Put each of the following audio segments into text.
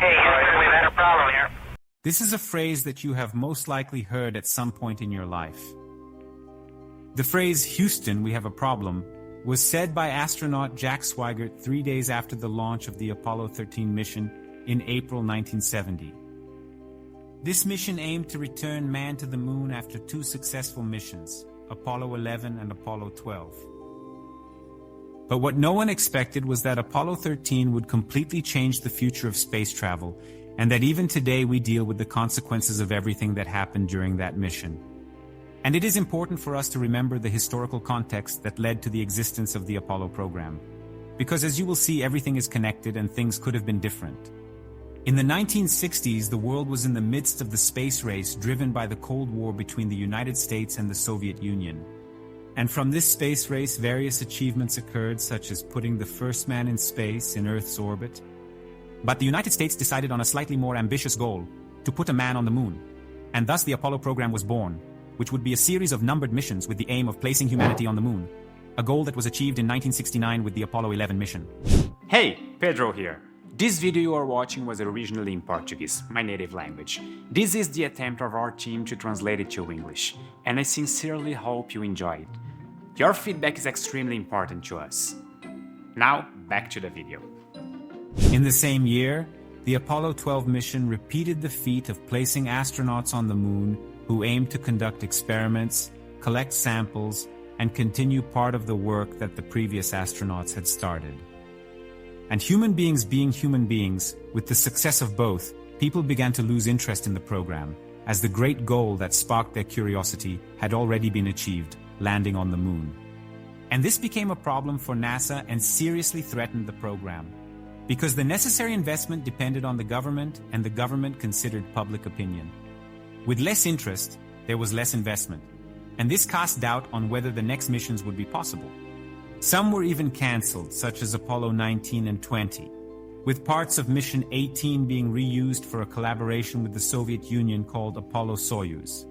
Okay, Houston, we've had a problem here. This is a phrase that you have most likely heard at some point in your life. The phrase, "Houston, we have a problem," was said by astronaut Jack Swigert 3 days after the launch of the Apollo 13 mission in April 1970. This mission aimed to return man to the moon after 2 successful missions, Apollo 11 and Apollo 12. But what no one expected was that Apollo 13 would completely change the future of space travel, and that even today we deal with the consequences of everything that happened during that mission. And it is important for us to remember the historical context that led to the existence of the Apollo program. Because as you will see, everything is connected and things could have been different. In the 1960s, the world was in the midst of the space race driven by the Cold War between the United States and the Soviet Union. And from this space race, various achievements occurred, such as putting the first man in space in Earth's orbit. But the United States decided on a slightly more ambitious goal, to put a man on the moon. And thus the Apollo program was born, which would be a series of numbered missions with the aim of placing humanity on the moon, a goal that was achieved in 1969 with the Apollo 11 mission. Hey, Pedro here. This video you are watching was originally in Portuguese, my native language. This is the attempt of our team to translate it to English, and I sincerely hope you enjoy it. Your feedback is extremely important to us. Now, back to the video. In the same year, the Apollo 12 mission repeated the feat of placing astronauts on the moon who aimed to conduct experiments, collect samples, and continue part of the work that the previous astronauts had started. And human beings being human beings, with the success of both, people began to lose interest in the program, as the great goal that sparked their curiosity had already been achieved, landing on the moon. And this became a problem for NASA and seriously threatened the program, because the necessary investment depended on the government, and the government considered public opinion. With less interest, there was less investment, and this cast doubt on whether the next missions would be possible. Some were even cancelled, such as Apollo 19 and 20, with parts of Mission 18 being reused for a collaboration with the Soviet Union called apollo-soyuz.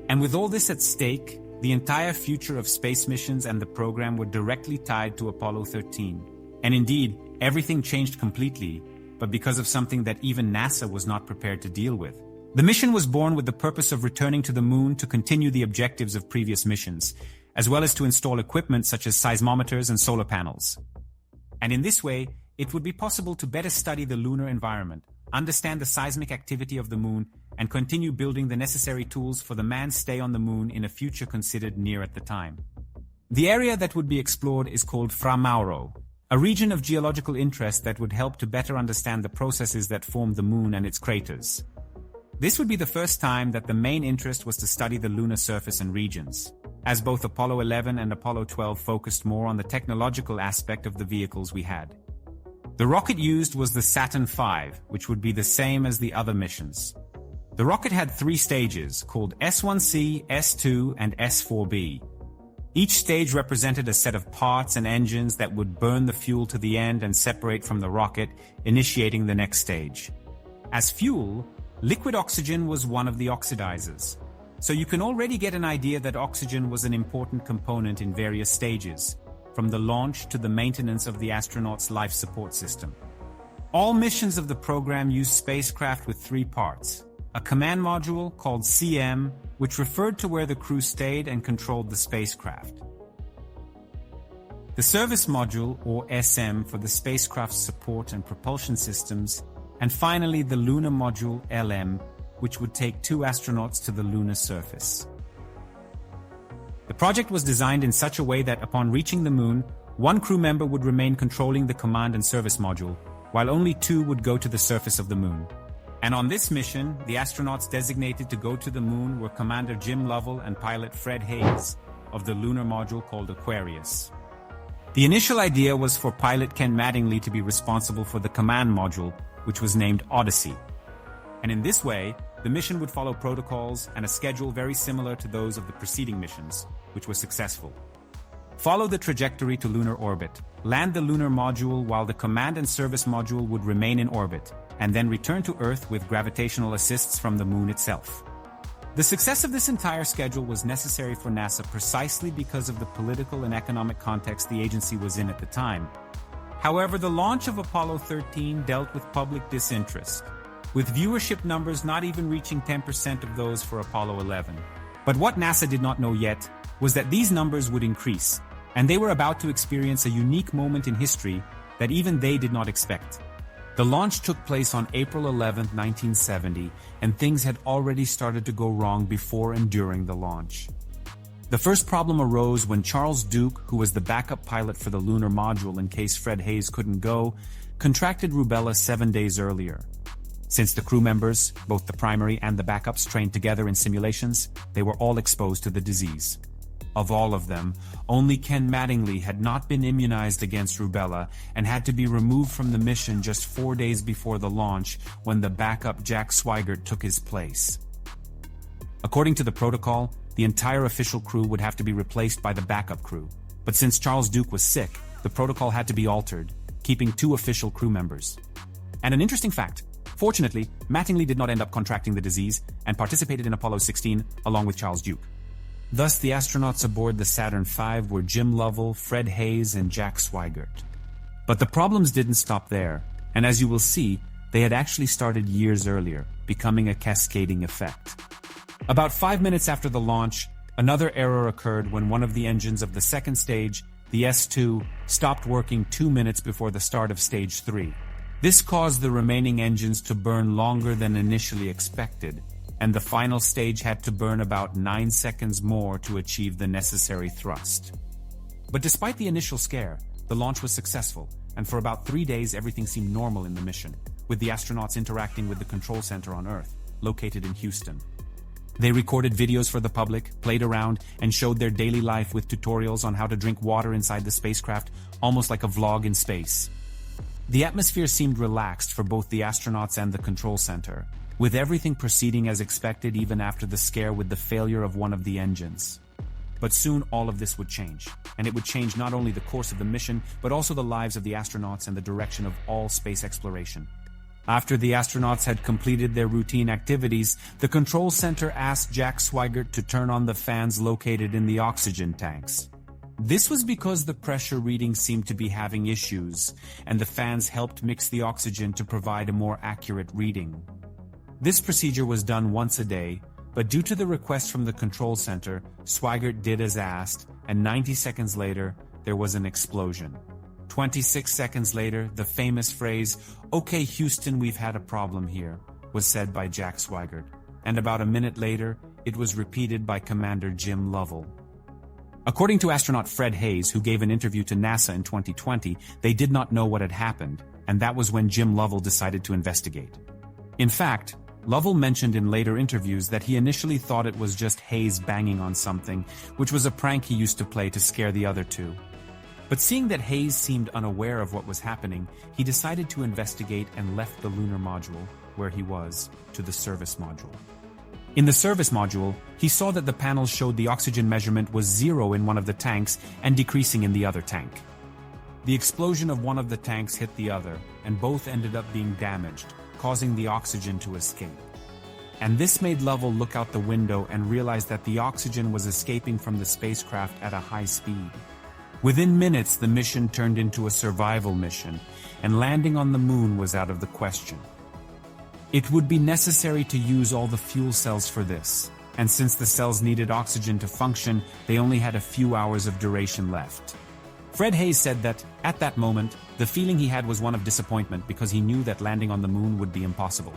And with all this at stake, the entire future of space missions and the program were directly tied to Apollo 13. And indeed, everything changed completely, but because of something that even NASA was not prepared to deal with. The mission was born with the purpose of returning to the moon to continue the objectives of previous missions, as well as to install equipment such as seismometers and solar panels. And in this way, it would be possible to better study the lunar environment, understand the seismic activity of the moon, and continue building the necessary tools for the man's stay on the moon in a future considered near at the time. The area that would be explored is called Fra Mauro, a region of geological interest that would help to better understand the processes that form the moon and its craters. This would be the first time that the main interest was to study the lunar surface and regions, as both Apollo 11 and Apollo 12 focused more on the technological aspect of the vehicles we had. The rocket used was the Saturn V, which would be the same as the other missions. The rocket had 3 stages, called S1C, S2, and S4B. Each stage represented a set of parts and engines that would burn the fuel to the end and separate from the rocket, initiating the next stage. As fuel, liquid oxygen was one of the oxidizers. So you can already get an idea that oxygen was an important component in various stages, from the launch to the maintenance of the astronauts' life support system. All missions of the program used spacecraft with 3 parts: a command module called CM, which referred to where the crew stayed and controlled the spacecraft; the service module, or SM, for the spacecraft's support and propulsion systems; and finally the lunar module, LM, which would take 2 astronauts to the lunar surface. The project was designed in such a way that upon reaching the moon, 1 crew member would remain controlling the command and service module, while only 2 would go to the surface of the moon. And on this mission, the astronauts designated to go to the moon were Commander Jim Lovell and pilot Fred Hayes of the lunar module called Aquarius. The initial idea was for pilot Ken Mattingly to be responsible for the command module, which was named Odyssey. And in this way, the mission would follow protocols and a schedule very similar to those of the preceding missions, which were successful. Follow the trajectory to lunar orbit, land the lunar module while the command and service module would remain in orbit, and then return to Earth with gravitational assists from the moon itself. The success of this entire schedule was necessary for NASA precisely because of the political and economic context the agency was in at the time. However, the launch of Apollo 13 dealt with public disinterest, with viewership numbers not even reaching 10% of those for Apollo 11. But what NASA did not know yet was that these numbers would increase, and they were about to experience a unique moment in history that even they did not expect. The launch took place on April 11, 1970, and things had already started to go wrong before and during the launch. The first problem arose when Charles Duke, who was the backup pilot for the lunar module in case Fred Haise couldn't go, contracted rubella 7 days earlier. Since the crew members, both the primary and the backups, trained together in simulations, they were all exposed to the disease. Of all of them, only Ken Mattingly had not been immunized against rubella and had to be removed from the mission just 4 days before the launch when the backup Jack Swigert took his place. According to the protocol, the entire official crew would have to be replaced by the backup crew. But since Charles Duke was sick, the protocol had to be altered, keeping 2 official crew members. And an interesting fact, fortunately, Mattingly did not end up contracting the disease and participated in Apollo 16 along with Charles Duke. Thus, the astronauts aboard the Saturn V were Jim Lovell, Fred Haise, and Jack Swigert. But the problems didn't stop there, and as you will see, they had actually started years earlier, becoming a cascading effect. About 5 minutes after the launch, another error occurred when one of the engines of the second stage, the S2, stopped working 2 minutes before the start of stage 3. This caused the remaining engines to burn longer than initially expected, and the final stage had to burn about 9 seconds more to achieve the necessary thrust. But despite the initial scare, the launch was successful, and for about 3 days everything seemed normal in the mission, with the astronauts interacting with the control center on Earth, located in Houston. They recorded videos for the public, played around, and showed their daily life with tutorials on how to drink water inside the spacecraft, almost like a vlog in space. The atmosphere seemed relaxed for both the astronauts and the control center, with everything proceeding as expected even after the scare with the failure of one of the engines. But soon all of this would change, and it would change not only the course of the mission, but also the lives of the astronauts and the direction of all space exploration. After the astronauts had completed their routine activities, the control center asked Jack Swigert to turn on the fans located in the oxygen tanks. This was because the pressure readings seemed to be having issues, and the fans helped mix the oxygen to provide a more accurate reading. This procedure was done once a day, but due to the request from the control center, Swigert did as asked, and 90 seconds later, there was an explosion. 26 seconds later, the famous phrase, "Okay, Houston, we've had a problem here," was said by Jack Swigert, and about a minute later, it was repeated by Commander Jim Lovell. According to astronaut Fred Haise, who gave an interview to NASA in 2020, they did not know what had happened, and that was when Jim Lovell decided to investigate. In fact, Lovell mentioned in later interviews that he initially thought it was just Haise banging on something, which was a prank he used to play to scare the other two. But seeing that Haise seemed unaware of what was happening, he decided to investigate and left the lunar module, where he was, to the service module. In the service module, he saw that the panels showed the oxygen measurement was 0 in one of the tanks and decreasing in the other tank. The explosion of one of the tanks hit the other, and both ended up being damaged, causing the oxygen to escape. And this made Lovell look out the window and realize that the oxygen was escaping from the spacecraft at a high speed. Within minutes, the mission turned into a survival mission, and landing on the moon was out of the question. It would be necessary to use all the fuel cells for this, and since the cells needed oxygen to function, they only had a few hours of duration left. Fred Haise said that, at that moment, the feeling he had was one of disappointment because he knew that landing on the moon would be impossible.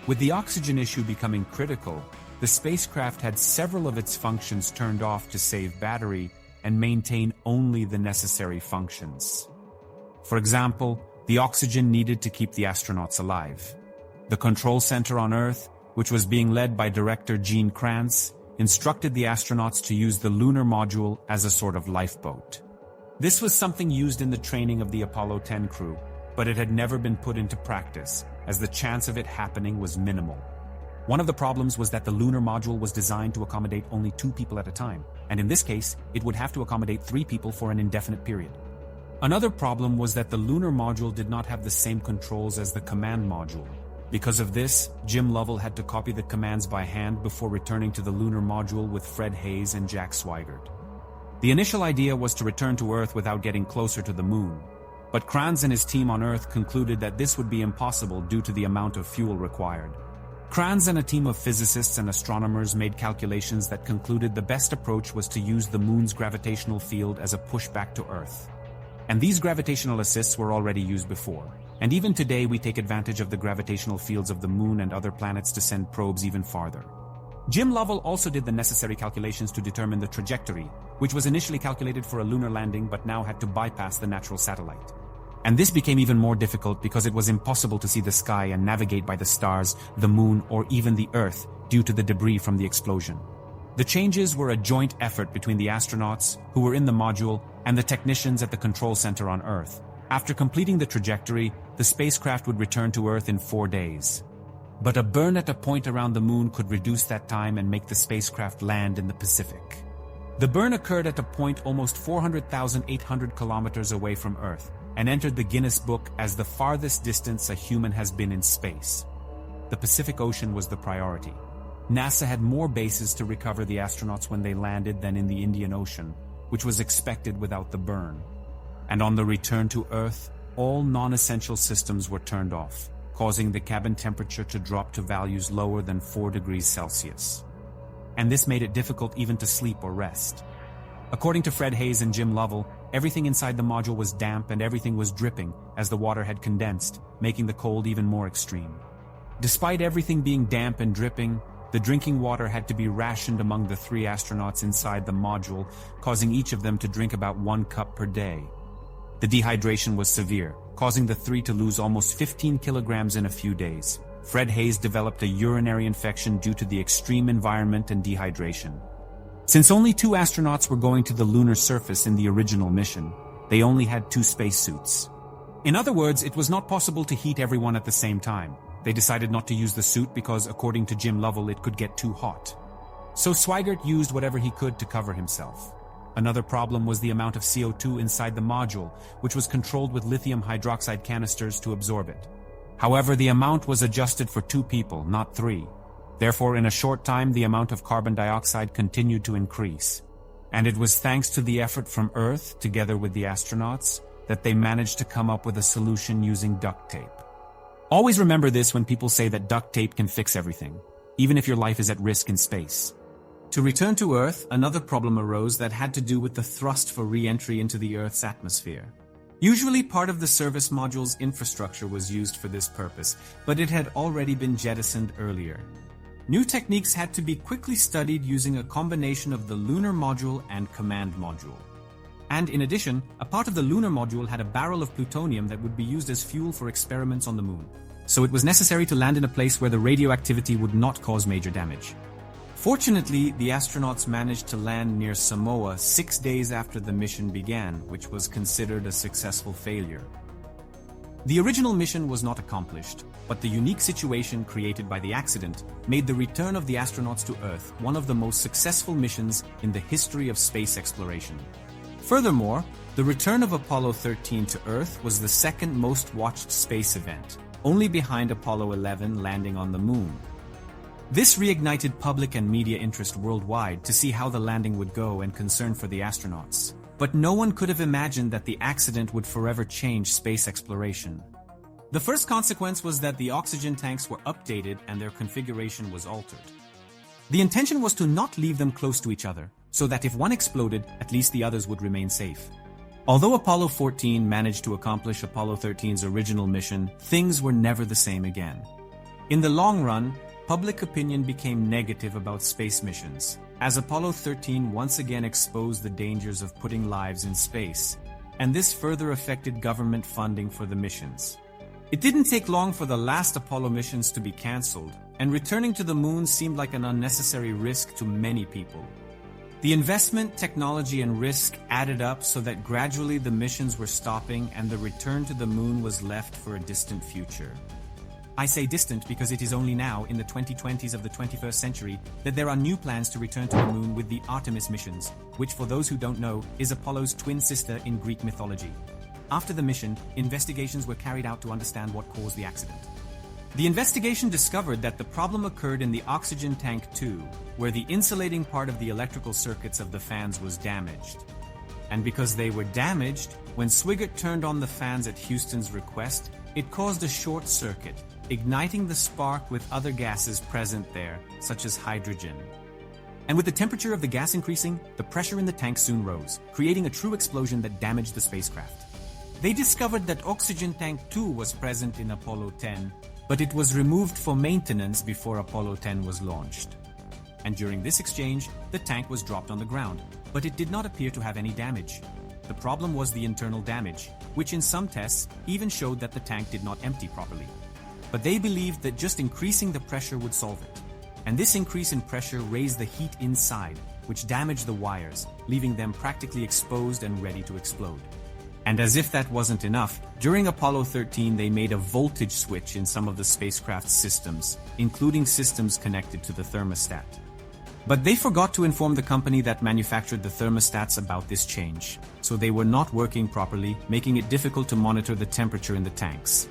With the oxygen issue becoming critical, the spacecraft had several of its functions turned off to save battery and maintain only the necessary functions. For example, the oxygen needed to keep the astronauts alive. The control center on Earth, which was being led by director Gene Kranz, instructed the astronauts to use the lunar module as a sort of lifeboat. This was something used in the training of the Apollo 10 crew, but it had never been put into practice, as the chance of it happening was minimal. One of the problems was that the lunar module was designed to accommodate only 2 people at a time, and in this case, it would have to accommodate 3 people for an indefinite period. Another problem was that the lunar module did not have the same controls as the command module. Because of this, Jim Lovell had to copy the commands by hand before returning to the lunar module with Fred Haise and Jack Swigert. The initial idea was to return to Earth without getting closer to the moon. But Kranz and his team on Earth concluded that this would be impossible due to the amount of fuel required. Kranz and a team of physicists and astronomers made calculations that concluded the best approach was to use the Moon's gravitational field as a pushback to Earth. And these gravitational assists were already used before. And even today we take advantage of the gravitational fields of the Moon and other planets to send probes even farther. Jim Lovell also did the necessary calculations to determine the trajectory, which was initially calculated for a lunar landing but now had to bypass the natural satellite. And this became even more difficult because it was impossible to see the sky and navigate by the stars, the Moon, or even the Earth due to the debris from the explosion. The changes were a joint effort between the astronauts, who were in the module, and the technicians at the control center on Earth. After completing the trajectory, the spacecraft would return to Earth in 4 days. But a burn at a point around the Moon could reduce that time and make the spacecraft land in the Pacific. The burn occurred at a point almost 400,800 kilometers away from Earth and entered the Guinness Book as the farthest distance a human has been in space. The Pacific Ocean was the priority. NASA had more bases to recover the astronauts when they landed than in the Indian Ocean, which was expected without the burn. And on the return to Earth, all non-essential systems were turned off, causing the cabin temperature to drop to values lower than 4 degrees Celsius. And this made it difficult even to sleep or rest. According to Fred Hayes and Jim Lovell, everything inside the module was damp and everything was dripping as the water had condensed, making the cold even more extreme. Despite everything being damp and dripping, the drinking water had to be rationed among the 3 astronauts inside the module, causing each of them to drink about 1 cup per day. The dehydration was severe, causing the 3 to lose almost 15 kilograms in a few days. Fred Hayes developed a urinary infection due to the extreme environment and dehydration. Since only 2 astronauts were going to the lunar surface in the original mission, they only had 2 spacesuits. In other words, it was not possible to heat everyone at the same time. They decided not to use the suit because, according to Jim Lovell, it could get too hot. So Swigert used whatever he could to cover himself. Another problem was the amount of CO2 inside the module, which was controlled with lithium hydroxide canisters to absorb it. However, the amount was adjusted for 2 people, not 3. Therefore, in a short time, the amount of carbon dioxide continued to increase. And it was thanks to the effort from Earth, together with the astronauts, that they managed to come up with a solution using duct tape. Always remember this when people say that duct tape can fix everything, even if your life is at risk in space. To return to Earth, another problem arose that had to do with the thrust for re-entry into the Earth's atmosphere. Usually part of the service module's infrastructure was used for this purpose, but it had already been jettisoned earlier. New techniques had to be quickly studied using a combination of the lunar module and command module. And in addition, a part of the lunar module had a barrel of plutonium that would be used as fuel for experiments on the Moon. So it was necessary to land in a place where the radioactivity would not cause major damage. Fortunately, the astronauts managed to land near Samoa 6 days after the mission began, which was considered a successful failure. The original mission was not accomplished, but the unique situation created by the accident made the return of the astronauts to Earth one of the most successful missions in the history of space exploration. Furthermore, the return of Apollo 13 to Earth was the second most watched space event, only behind Apollo 11 landing on the Moon. This reignited public and media interest worldwide to see how the landing would go and concern for the astronauts. But no one could have imagined that the accident would forever change space exploration. The first consequence was that the oxygen tanks were updated and their configuration was altered. The intention was to not leave them close to each other, so that if one exploded, at least the others would remain safe. Although Apollo 14 managed to accomplish Apollo 13's original mission, things were never the same again. In the long run, public opinion became negative about space missions, as Apollo 13 once again exposed the dangers of putting lives in space, and this further affected government funding for the missions. It didn't take long for the last Apollo missions to be cancelled, and returning to the Moon seemed like an unnecessary risk to many people. The investment, technology, and risk added up so that gradually the missions were stopping and the return to the Moon was left for a distant future. I say distant because it is only now, in the 2020s of the 21st century, that there are new plans to return to the Moon with the Artemis missions, which, for those who don't know, is Apollo's twin sister in Greek mythology. After the mission, investigations were carried out to understand what caused the accident. The investigation discovered that the problem occurred in the oxygen tank 2, where the insulating part of the electrical circuits of the fans was damaged. And because they were damaged, when Swigert turned on the fans at Houston's request, it caused a short circuit, igniting the spark with other gases present there, such as hydrogen. And with the temperature of the gas increasing, the pressure in the tank soon rose, creating a true explosion that damaged the spacecraft. They discovered that oxygen tank 2 was present in Apollo 10, but it was removed for maintenance before Apollo 10 was launched. And during this exchange, the tank was dropped on the ground, but it did not appear to have any damage. The problem was the internal damage, which in some tests even showed that the tank did not empty properly. But they believed that just increasing the pressure would solve it. And this increase in pressure raised the heat inside, which damaged the wires, leaving them practically exposed and ready to explode. And as if that wasn't enough, during Apollo 13 they made a voltage switch in some of the spacecraft's systems, including systems connected to the thermostat. But they forgot to inform the company that manufactured the thermostats about this change, so they were not working properly, making it difficult to monitor the temperature in the tanks.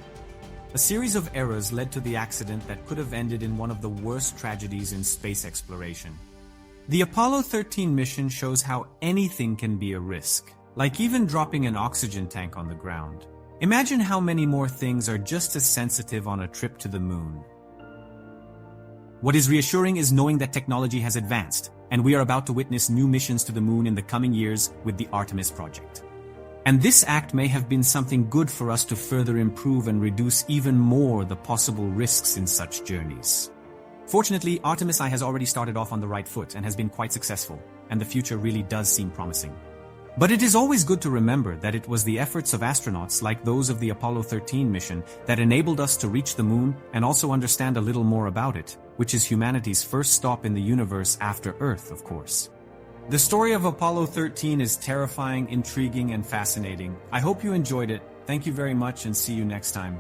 A series of errors led to the accident that could have ended in one of the worst tragedies in space exploration. The Apollo 13 mission shows how anything can be a risk, like even dropping an oxygen tank on the ground. Imagine how many more things are just as sensitive on a trip to the moon. What is reassuring is knowing that technology has advanced, and we are about to witness new missions to the moon in the coming years with the Artemis project. And this act may have been something good for us to further improve and reduce even more the possible risks in such journeys. Fortunately, Artemis I has already started off on the right foot and has been quite successful, and the future really does seem promising. But it is always good to remember that it was the efforts of astronauts like those of the Apollo 13 mission that enabled us to reach the moon and also understand a little more about it, which is humanity's first stop in the universe after Earth, of course. The story of Apollo 13 is terrifying, intriguing, and fascinating. I hope you enjoyed it. Thank you very much and see you next time.